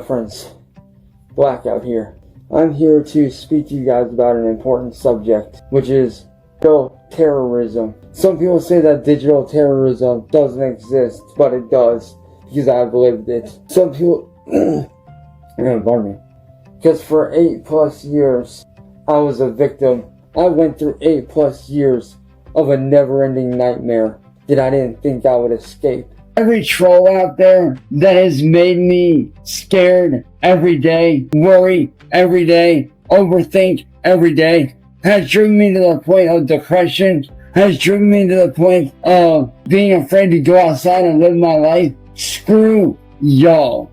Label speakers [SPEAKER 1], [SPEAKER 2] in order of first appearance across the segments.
[SPEAKER 1] Friends, Blackout here. I'm here to speak to you guys about an important subject, which is digital terrorism. Some people say that digital terrorism doesn't exist, but it does, because I've lived it. Some people, pardon me, because for 8+ years, I was a victim. I went through 8+ years of a never-ending nightmare that I didn't think I would escape.
[SPEAKER 2] Every troll out there that has made me scared every day, worry every day, overthink every day, has driven me to the point of depression, has driven me to the point of being afraid to go outside and live my life. Screw y'all.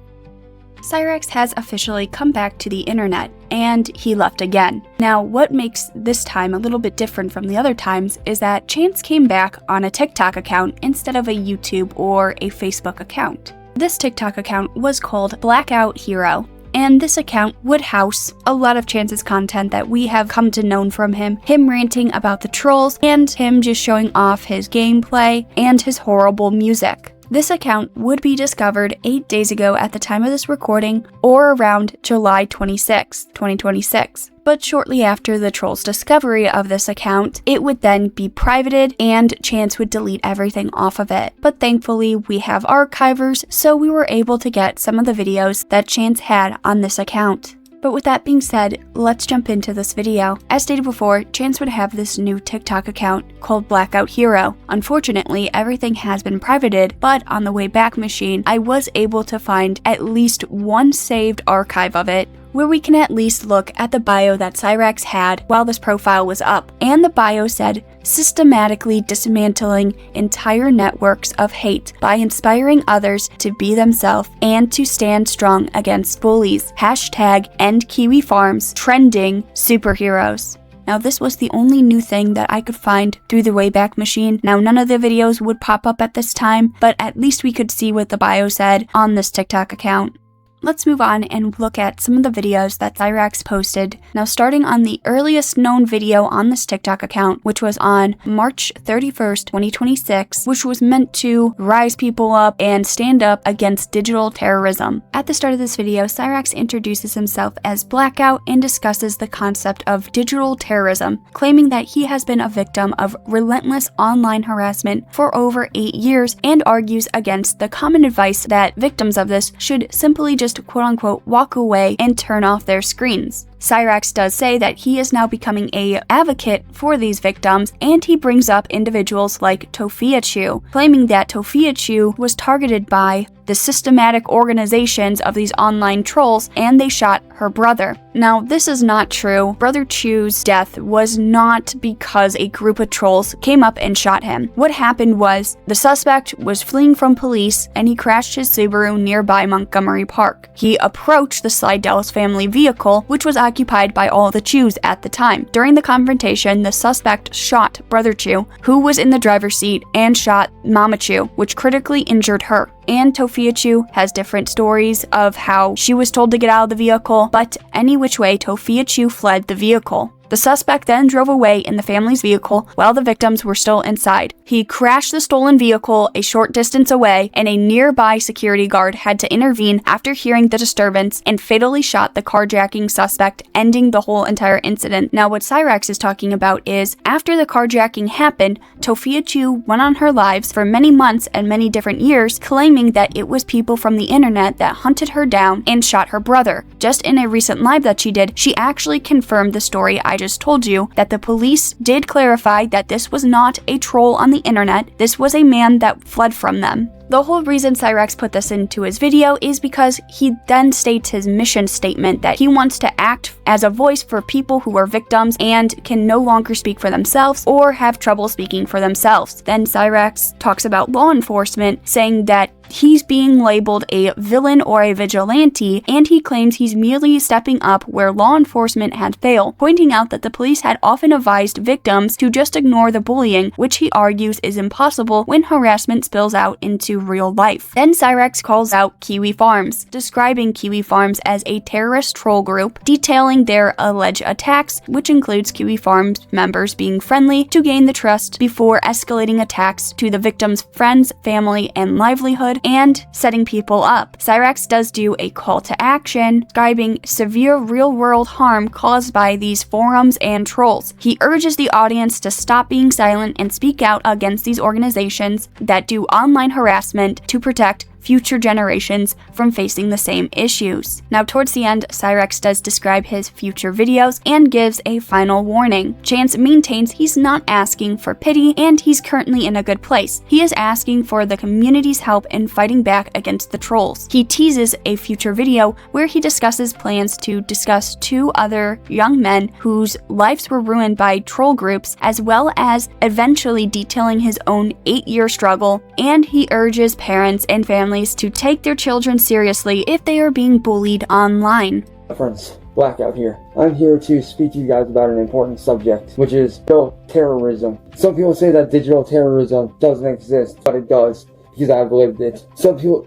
[SPEAKER 3] Cyraxx has officially come back to the internet, and he left again. Now, what makes this time a little bit different from the other times is that Chance came back on a TikTok account instead of a YouTube or a Facebook account. This TikTok account was called Blackout Hero, and this account would house a lot of Chance's content that we have come to know from him ranting about the trolls, and him just showing off his gameplay and his horrible music. This account would be discovered 8 days ago at the time of this recording, or around July 26, 2026. But shortly after the troll's discovery of this account, it would then be privated and Chance would delete everything off of it. But thankfully, we have archivers, so we were able to get some of the videos that Chance had on this account. But with that being said, let's jump into this video. As stated before, Chance would have this new TikTok account called Blackout Hero. Unfortunately, everything has been privated, but on the Wayback Machine, I was able to find at least one saved archive of it, where we can at least look at the bio that Cyraxx had while this profile was up. And the bio said, systematically dismantling entire networks of hate by inspiring others to be themselves and to stand strong against bullies. #EndKiwiFarms, trending superheroes. Now, this was the only new thing that I could find through the Wayback Machine. Now, none of the videos would pop up at this time, but at least we could see what the bio said on this TikTok account. Let's move on and look at some of the videos that Cyraxx posted. Now, starting on the earliest known video on this TikTok account, which was on March 31st, 2026, which was meant to rise people up and stand up against digital terrorism. At the start of this video, Cyraxx introduces himself as Blackout and discusses the concept of digital terrorism, claiming that he has been a victim of relentless online harassment for over 8 years and argues against the common advice that victims of this should simply just quote-unquote walk away and turn off their screens. Cyraxx does say that he is now becoming an advocate for these victims, and he brings up individuals like Tofiachu, claiming that Tofiachu was targeted by the systematic organizations of these online trolls and they shot her brother. Now, this is not true. Brother Chu's death was not because a group of trolls came up and shot him. What happened was the suspect was fleeing from police and he crashed his Subaru nearby Montgomery Park. He approached the Slidell's family vehicle, which was occupied by all the Chus at the time. During the confrontation, the suspect shot Brother Chu, who was in the driver's seat, and shot Mama Chu, which critically injured her. And Tofiachu has different stories of how she was told to get out of the vehicle, but any which way, Tofiachu fled the vehicle. The suspect then drove away in the family's vehicle while the victims were still inside. He crashed the stolen vehicle a short distance away, and a nearby security guard had to intervene after hearing the disturbance and fatally shot the carjacking suspect, ending the whole entire incident. Now, what Cyraxx is talking about is, after the carjacking happened, Tofiachu went on her lives for many months and many different years, claiming that it was people from the internet that hunted her down and shot her brother. Just in a recent live that she did, she actually confirmed the story I just told you, that the police did clarify that this was not a troll on the internet, this was a man that fled from them. The whole reason Cyraxx put this into his video is because he then states his mission statement that he wants to act as a voice for people who are victims and can no longer speak for themselves or have trouble speaking for themselves. Then Cyraxx talks about law enforcement, saying that he's being labeled a villain or a vigilante, and he claims he's merely stepping up where law enforcement had failed, pointing out that the police had often advised victims to just ignore the bullying, which he argues is impossible when harassment spills out into into real life. Then Cyraxx calls out Kiwi Farms, describing Kiwi Farms as a terrorist troll group, detailing their alleged attacks, which includes Kiwi Farms members being friendly to gain the trust before escalating attacks to the victim's friends, family, and livelihood, and setting people up. Cyraxx does do a call to action, describing severe real-world harm caused by these forums and trolls. He urges the audience to stop being silent and speak out against these organizations that do online harassment to protect future generations from facing the same issues. Now, towards the end, Cyraxx does describe his future videos and gives a final warning. Chance maintains he's not asking for pity and he's currently in a good place. He is asking for the community's help in fighting back against the trolls. He teases a future video where he discusses plans to discuss 2 other young men whose lives were ruined by troll groups, as well as eventually detailing his own 8-year struggle, and he urges parents and families to take their children seriously if they are being bullied online.
[SPEAKER 1] Friends, Blackout here. I'm here to speak to you guys about an important subject, which is digital terrorism. Some people say that digital terrorism doesn't exist, but it does, because I've lived it. Some people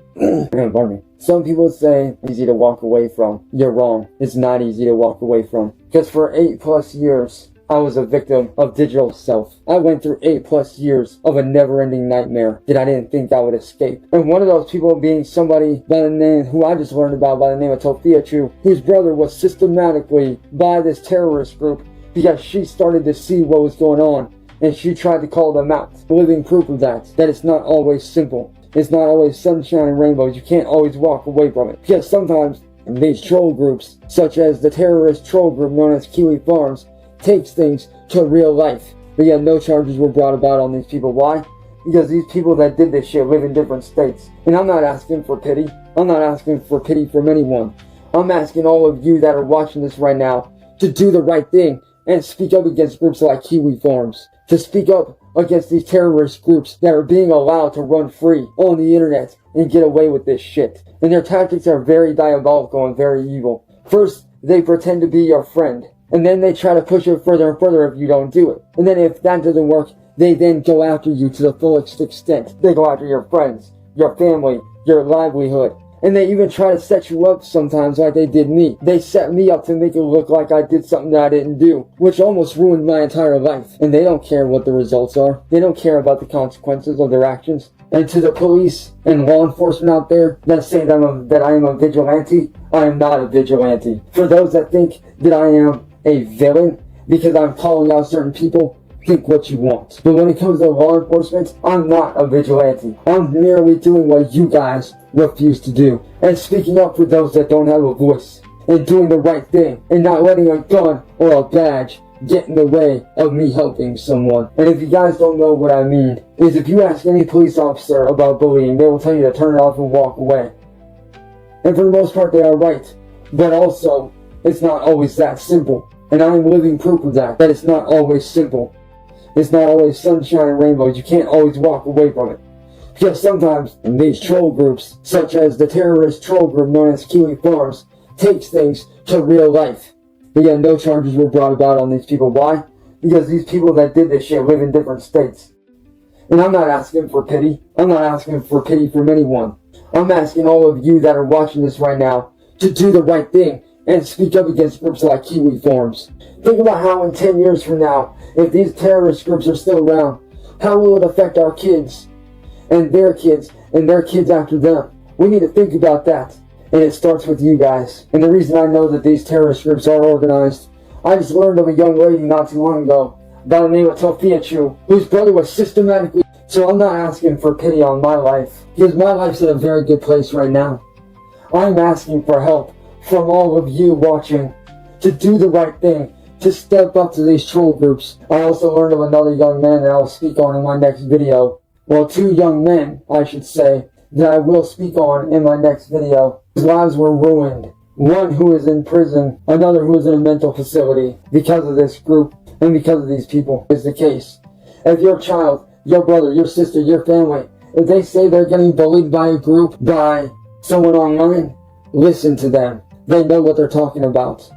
[SPEAKER 1] Some people say it's easy to walk away from. You're wrong. It's not easy to walk away from. Because for 8+ years, I was a victim of digital self. I went through 8+ years of a never-ending nightmare that I didn't think I would escape. And one of those people being somebody by the name, who I just learned about by the name of Tofia, whose brother was systematically by this terrorist group because she started to see what was going on. And she tried to call them out. Living proof of that it's not always simple. It's not always sunshine and rainbows. You can't always walk away from it. Because sometimes these troll groups, such as the terrorist troll group known as Kiwi Farms, takes things to real life. But yet no charges were brought about on these people. Why? Because these people that did this shit live in different states. And I'm not asking for pity. I'm not asking for pity from anyone. I'm asking all of you that are watching this right now to do the right thing and speak up against groups like Kiwi Farms. To speak up against these terrorist groups that are being allowed to run free on the internet and get away with this shit. And their tactics are very diabolical and very evil. First, they pretend to be your friend. And then they try to push it further and further if you don't do it. And then if that doesn't work, they then go after you to the fullest extent. They go after your friends, your family, your livelihood. And they even try to set you up sometimes like they did me. They set me up to make it look like I did something that I didn't do, which almost ruined my entire life. And they don't care what the results are. They don't care about the consequences of their actions. And to the police and law enforcement out there that say that I am a vigilante, I am not a vigilante. For those that think that I am a villain because I'm calling out certain people, think what you want. But when it comes to law enforcement, I'm not a vigilante. I'm merely doing what you guys refuse to do. And speaking up for those that don't have a voice. And doing the right thing. And not letting a gun or a badge get in the way of me helping someone. And if you guys don't know what I mean, is if you ask any police officer about bullying, they will tell you to turn it off and walk away. And for the most part, they are right. But also, it's not always that simple. And I am living proof of that it's not always simple. It's not always sunshine and rainbows. You can't always walk away from it. Because sometimes these troll groups, such as the terrorist troll group known as Kiwi Farms, takes things to real life. But yet no charges were brought about on these people. Why? Because these people that did this shit live in different states. And I'm not asking for pity. I'm not asking for pity from anyone. I'm asking all of you that are watching this right now to do the right thing and speak up against groups like Kiwi Farms. Think about how in 10 years from now, if these terrorist groups are still around, how will it affect our kids and their kids after them? We need to think about that. And it starts with you guys. And the reason I know that these terrorist groups are organized, I just learned of a young lady not too long ago by the name of Tofia, whose brother was systematically... So I'm not asking for pity on my life, because my life's in a very good place right now. I'm asking for help from all of you watching to do the right thing, to step up to these troll groups. I also learned of another young man that I'll speak on in my next video. Well, 2 young men, I should say, that I will speak on in my next video. Whose lives were ruined. One who is in prison, another who is in a mental facility because of this group and because of these people is the case. If your child, your brother, your sister, your family, if they say they're getting bullied by a group, by someone online, listen to them. They know what they're talking about.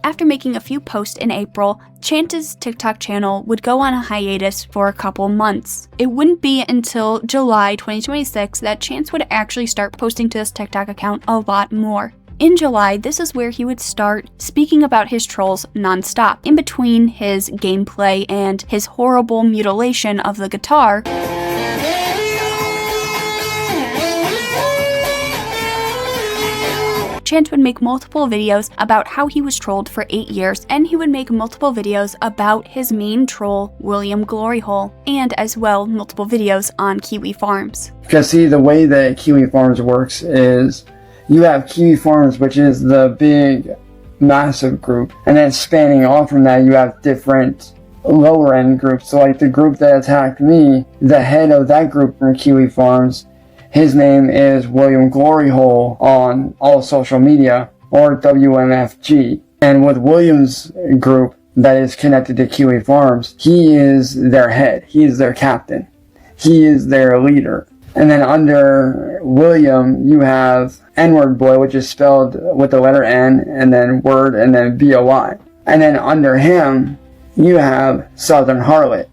[SPEAKER 3] After making a few posts in April, Chance's TikTok channel would go on a hiatus for a couple months. It wouldn't be until July 2026 that Chance would actually start posting to this TikTok account a lot more. In July, this is where he would start speaking about his trolls nonstop. In between his gameplay and his horrible mutilation of the guitar, Chance would make multiple videos about how he was trolled for 8 years, and he would make multiple videos about his main troll, William Gloryhole, and as well multiple videos on Kiwi Farms.
[SPEAKER 1] Because see, the way that Kiwi Farms works is you have Kiwi Farms, which is the big, massive group, and then spanning off from that, you have different lower end groups. So like the group that attacked me, the head of that group from Kiwi Farms, his name is William Gloryhole on all social media, or WMFG. And with William's group that is connected to Kiwi Farms, he is their head, he is their captain, he is their leader. And then under William, you have N-word boy, which is spelled with the letter N, and then word, and then B-O-I. And then under him, you have Southern Harlot.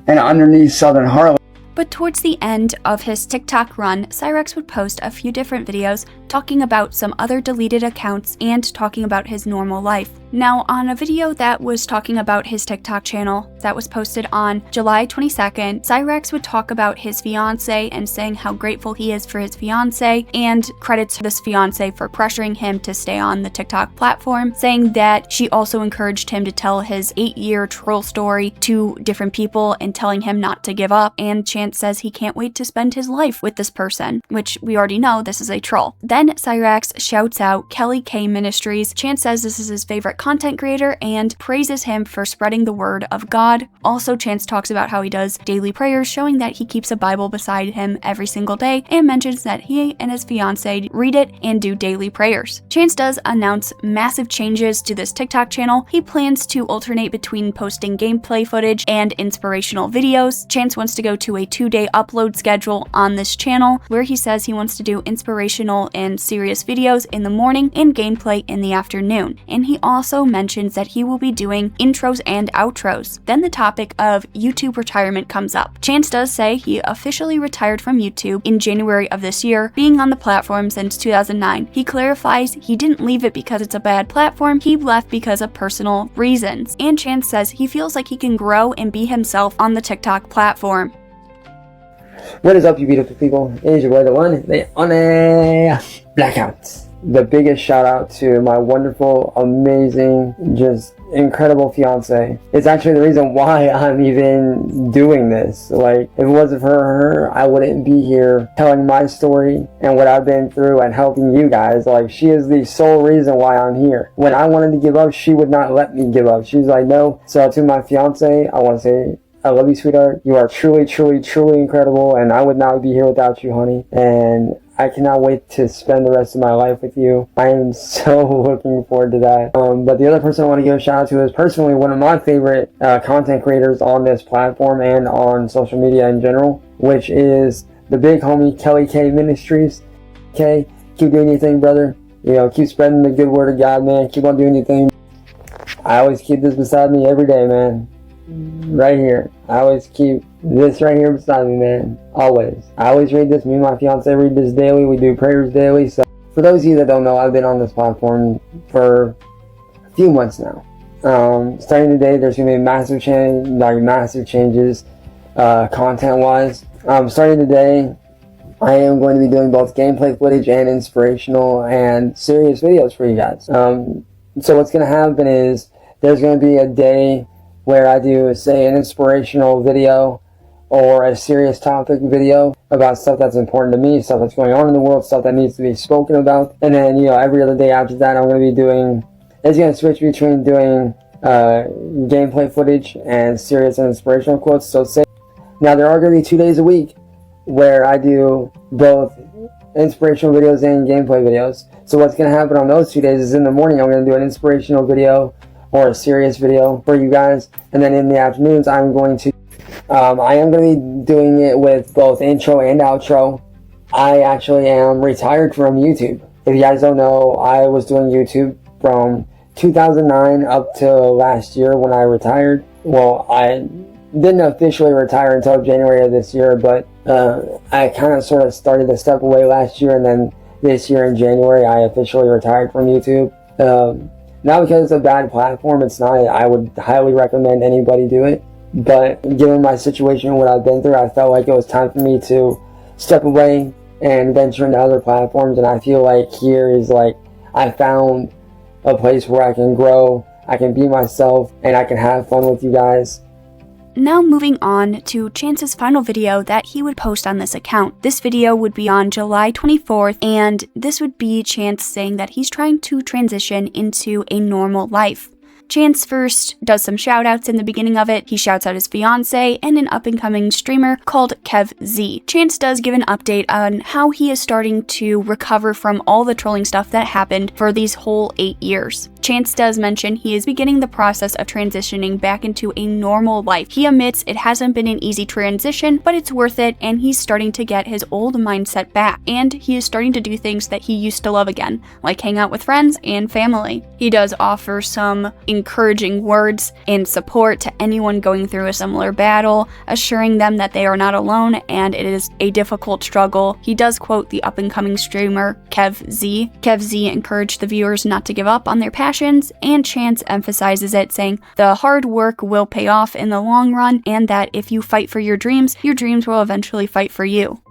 [SPEAKER 1] And underneath Southern Harlot,
[SPEAKER 3] but towards the end of his TikTok run, Cyraxx would post a few different videos talking about some other deleted accounts and talking about his normal life. Now, on a video that was talking about his TikTok channel that was posted on July 22nd, Cyraxx would talk about his fiance and saying how grateful he is for his fiance, and credits this fiance for pressuring him to stay on the TikTok platform, saying that she also encouraged him to tell his 8-year troll story to different people and telling him not to give up, and Chance says he can't wait to spend his life with this person, which we already know this is a troll. Then Cyraxx shouts out Kelly K Ministries. Chance says this is his favorite content creator and praises him for spreading the word of God. Also, Chance talks about how he does daily prayers, showing that he keeps a Bible beside him every single day, and mentions that he and his fiance read it and do daily prayers. Chance does announce massive changes to this TikTok channel. He plans to alternate between posting gameplay footage and inspirational videos. Chance wants to go to a 2-day upload schedule on this channel, where he says he wants to do inspirational and serious videos in the morning and gameplay in the afternoon. And he also mentions that he will be doing intros and outros. Then the topic of YouTube retirement comes up. Chance does say he officially retired from YouTube in January of this year, being on the platform since 2009. He clarifies he didn't leave it because it's a bad platform, he left because of personal reasons. And Chance says he feels like he can grow and be himself on the TikTok platform.
[SPEAKER 1] What is up, you beautiful people? It is your boy, the one, the only blackouts. The biggest shout out to my wonderful, amazing, just incredible fiance. It's actually the reason why I'm even doing this. Like, if it wasn't for her, I wouldn't be here telling my story and what I've been through and helping you guys. Like, she is the sole reason why I'm here. When I wanted to give up, she would not let me give up. She's like, no. So to my fiance, I want to say, I love you, sweetheart. You are truly, truly, truly incredible, and I would not be here without you, honey. And I cannot wait to spend the rest of my life with you. I am so looking forward to that. But the other person I want to give a shout out to is personally one of my favorite content creators on this platform and on social media in general, which is the big homie Kelly K Ministries. Okay, keep doing your thing, brother. You know, keep spreading the good word of God, man. Keep on doing your thing. I always keep this beside me every day, man. Right here. I always keep this right here beside me, man. Always. I always read this. Me and my fiance read this daily. We do prayers daily. So for those of you that don't know, I've been on this platform for a few months now. Starting today, there's going to be massive changes content-wise. Starting today, I am going to be doing both gameplay footage and inspirational and serious videos for you guys. So what's going to happen is there's going to be a day where I do, say, an inspirational video or a serious topic video about stuff that's important to me, stuff that's going on in the world, stuff that needs to be spoken about. And then, you know, every other day after that, I'm going to be doing, it's going to switch between doing gameplay footage and serious and inspirational quotes. So say, now there are going to be 2 days a week where I do both inspirational videos and gameplay videos. So what's going to happen on those 2 days is in the morning, I'm going to do an inspirational video or a serious video for you guys, and then in the afternoons I am going to be doing it with both intro and outro. I actually am retired from YouTube. If you guys don't know, I was doing YouTube from 2009 up till last year when I retired. Well, I didn't officially retire until January of this year, but I kind of sort of started to step away last year, and then this year in January I officially retired from YouTube. Not because it's a bad platform, it's not. I would highly recommend anybody do it, but given my situation and what I've been through, I felt like it was time for me to step away and venture into other platforms. And I feel like here is like I found a place where I can grow, I can be myself, and I can have fun with you guys.
[SPEAKER 3] Now moving on to Chance's final video that he would post on this account. This video would be on July 24th, and this would be Chance saying that he's trying to transition into a normal life. Chance first does some shoutouts in the beginning of it. He shouts out his fiance and an up-and-coming streamer called KevZ. Chance does give an update on how he is starting to recover from all the trolling stuff that happened for these whole 8 years. Chance does mention he is beginning the process of transitioning back into a normal life. He admits it hasn't been an easy transition, but it's worth it, and he's starting to get his old mindset back. And he is starting to do things that he used to love again, like hang out with friends and family. He does offer some encouraging words and support to anyone going through a similar battle, assuring them that they are not alone and it is a difficult struggle. He does quote the up-and-coming streamer KevZ. KevZ encouraged the viewers not to give up on their passions, and Chance emphasizes it, saying the hard work will pay off in the long run, and that if you fight for your dreams will eventually fight for you.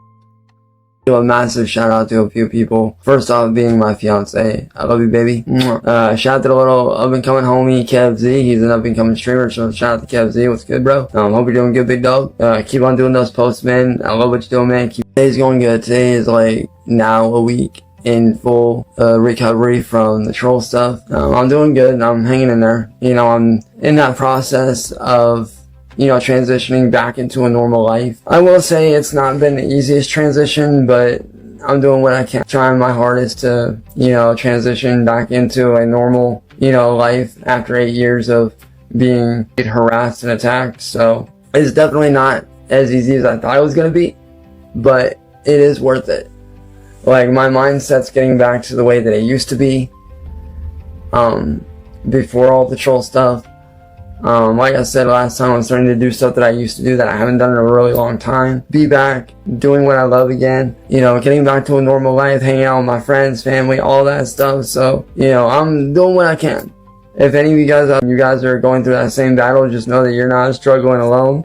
[SPEAKER 1] A massive shout out to a few people. First off, being my fiance. I love you, baby. Shout out to the little up and coming homie KevZ. He's an up and coming streamer, so shout out to KevZ. What's good, bro? Hope you're doing good, big dog. Keep on doing those posts, man. I love what you're doing, man. Today's going good. Today is like now a week in full recovery from the troll stuff. I'm doing good. I'm hanging in there. You know, I'm in that process of, you know, transitioning back into a normal life. I will say it's not been the easiest transition, but I'm doing what I can, trying my hardest to, you know, transition back into a normal, you know, life after 8 years of being harassed and attacked. So it's definitely not as easy as I thought it was going to be, but it is worth it. Like, my mindset's getting back to the way that it used to be before all the troll stuff. Like I said last time, I'm starting to do stuff that I used to do that I haven't done in a really long time. Be back doing what I love again. You know, getting back to a normal life, hanging out with my friends, family, all that stuff. So, you know, I'm doing what I can. If any of you guys are going through that same battle, just know that you're not struggling alone.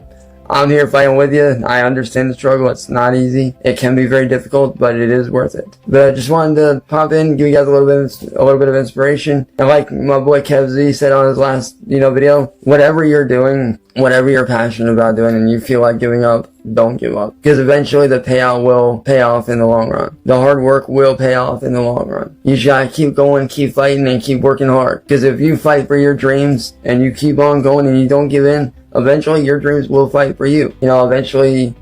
[SPEAKER 1] I'm here fighting with you. I understand the struggle. It's not easy. It can be very difficult, but it is worth it. But I just wanted to pop in, give you guys a little bit of inspiration. And like my boy KevZ said on his last, you know, video, whatever you're doing, whatever you're passionate about doing, and you feel like giving up, don't give up. Because eventually the payout will pay off in the long run. The hard work will pay off in the long run. You just gotta keep going, keep fighting, and keep working hard. Because if you fight for your dreams and you keep on going and you don't give in, eventually your dreams will fight for you. You know, eventually.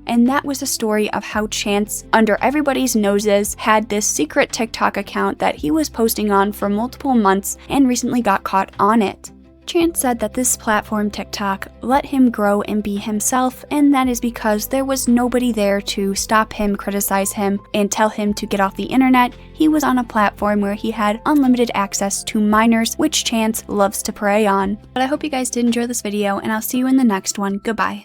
[SPEAKER 3] And that was a story of how Chance, under everybody's noses, had this secret TikTok account that he was posting on for multiple months and recently got caught on it. Chance said that this platform, TikTok, let him grow and be himself, and that is because there was nobody there to stop him, criticize him, and tell him to get off the internet. He was on a platform where he had unlimited access to minors, which Chance loves to prey on. But I hope you guys did enjoy this video, and I'll see you in the next one. Goodbye.